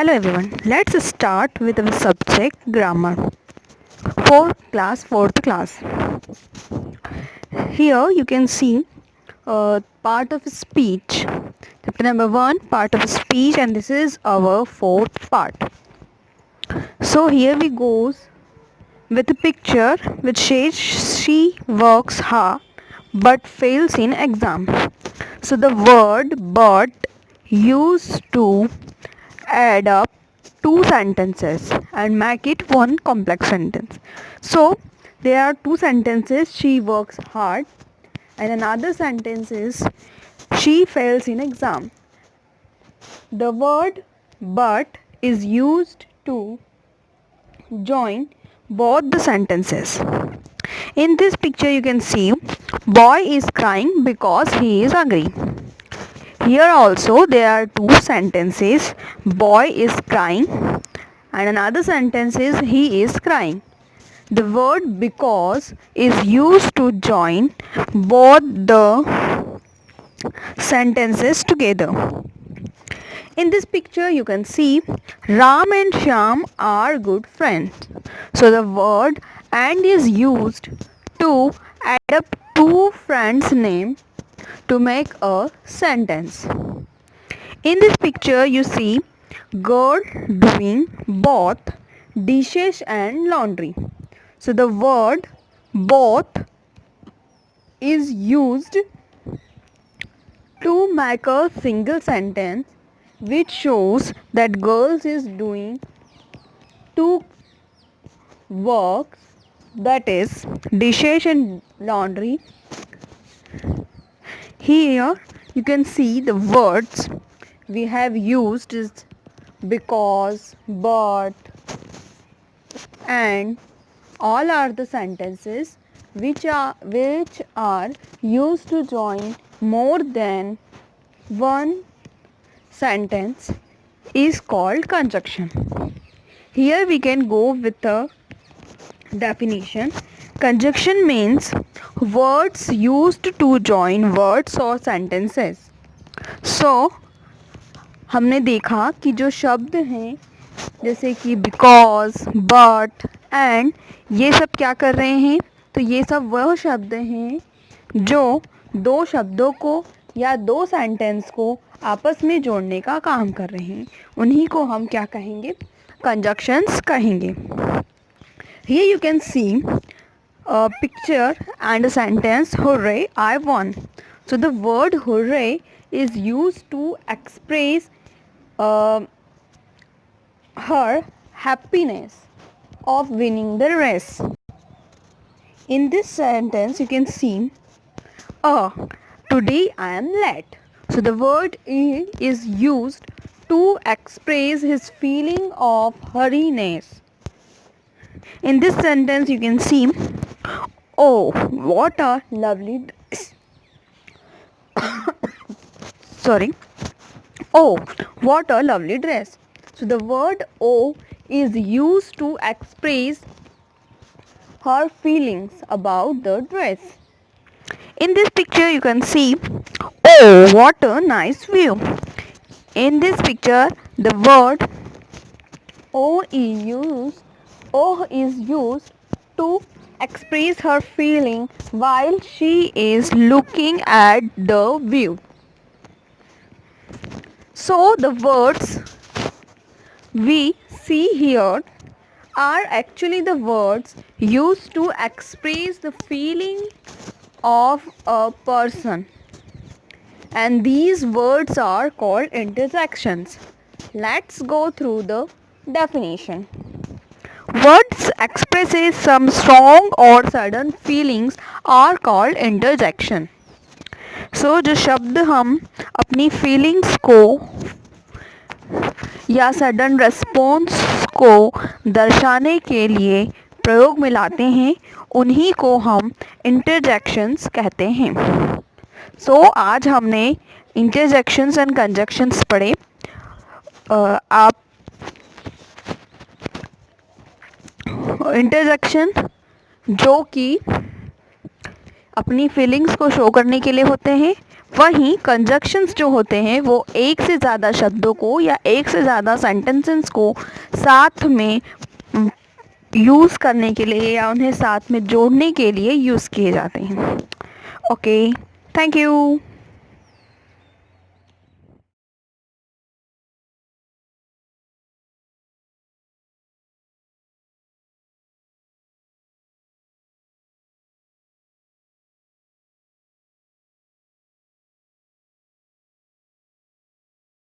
Hello everyone. Let's start with our subject grammar for fourth class. Here you can see part of speech. Chapter number 1, part of speech, and this is our fourth part. So here we goes with a picture which says she works hard but fails in exam. So the word but used to add up two sentences and make it one complex sentence. So there are two sentences: she works hard, and another sentence is she fails in exam. The word but is used to join both the sentences. In this picture you can see boy is crying because he is angry. Here also there are two sentences: boy is crying and another sentence is he is crying. The word because is used to join both the sentences together. In this picture you can see Ram and Shyam are good friends. So the word and is used to add up two friends' name to make a sentence. In this picture you see girl doing both dishes and laundry. So the word both is used to make a single sentence which shows that girls is doing two works, that is dishes and laundry. Here you can see the words we have used is because, but, and all are the sentences which are used to join more than one sentence is called conjunction. Here we can go with the definition. Conjunction means words used to join words or sentences. So हमने देखा कि जो शब्द हैं जैसे कि because, but, and, ये सब क्या कर रहे हैं? तो ये सब वह शब्द हैं जो दो शब्दों को या दो सेंटेंस को आपस में जोड़ने का काम कर रहे हैं. उन्हीं को हम क्या कहेंगे? कंजक्शंस कहेंगे. Here you can see a picture and a sentence, hooray, I won. So the word hooray is used to express her happiness of winning the race. In this sentence you can see today I am late. So the word is used to express his feeling of hurriness. In this sentence you can see oh what a lovely sorry oh what a lovely dress. So the word oh is used to express her feelings about the dress. In this picture you can see oh what a nice view. In this picture the word oh is used to express her feeling while she is looking at the view. So the words we see here are actually the words used to express the feeling of a person, and these words are called interjections. Let's go through the definition. Words expresses some strong or sudden feelings are called interjection. So जो शब्द हम अपनी feelings को या sudden response को दर्शाने के लिए प्रयोग में लाते हैं उन्हीं को हम इंटरजेक्शंस कहते हैं. सो आज हमने इंटरजेक्शंस एंड कंजक्शंस पढ़े. आप इंटरजेक्शन जो कि अपनी फीलिंग्स को शो करने के लिए होते हैं। वहीं कंजक्शंस जो होते हैं वो एक से ज़्यादा शब्दों को या एक से ज़्यादा सेंटेंसेस को साथ में यूज़ करने के लिए या उन्हें साथ में जोड़ने के लिए यूज़ किए जाते हैं। Okay, thank you.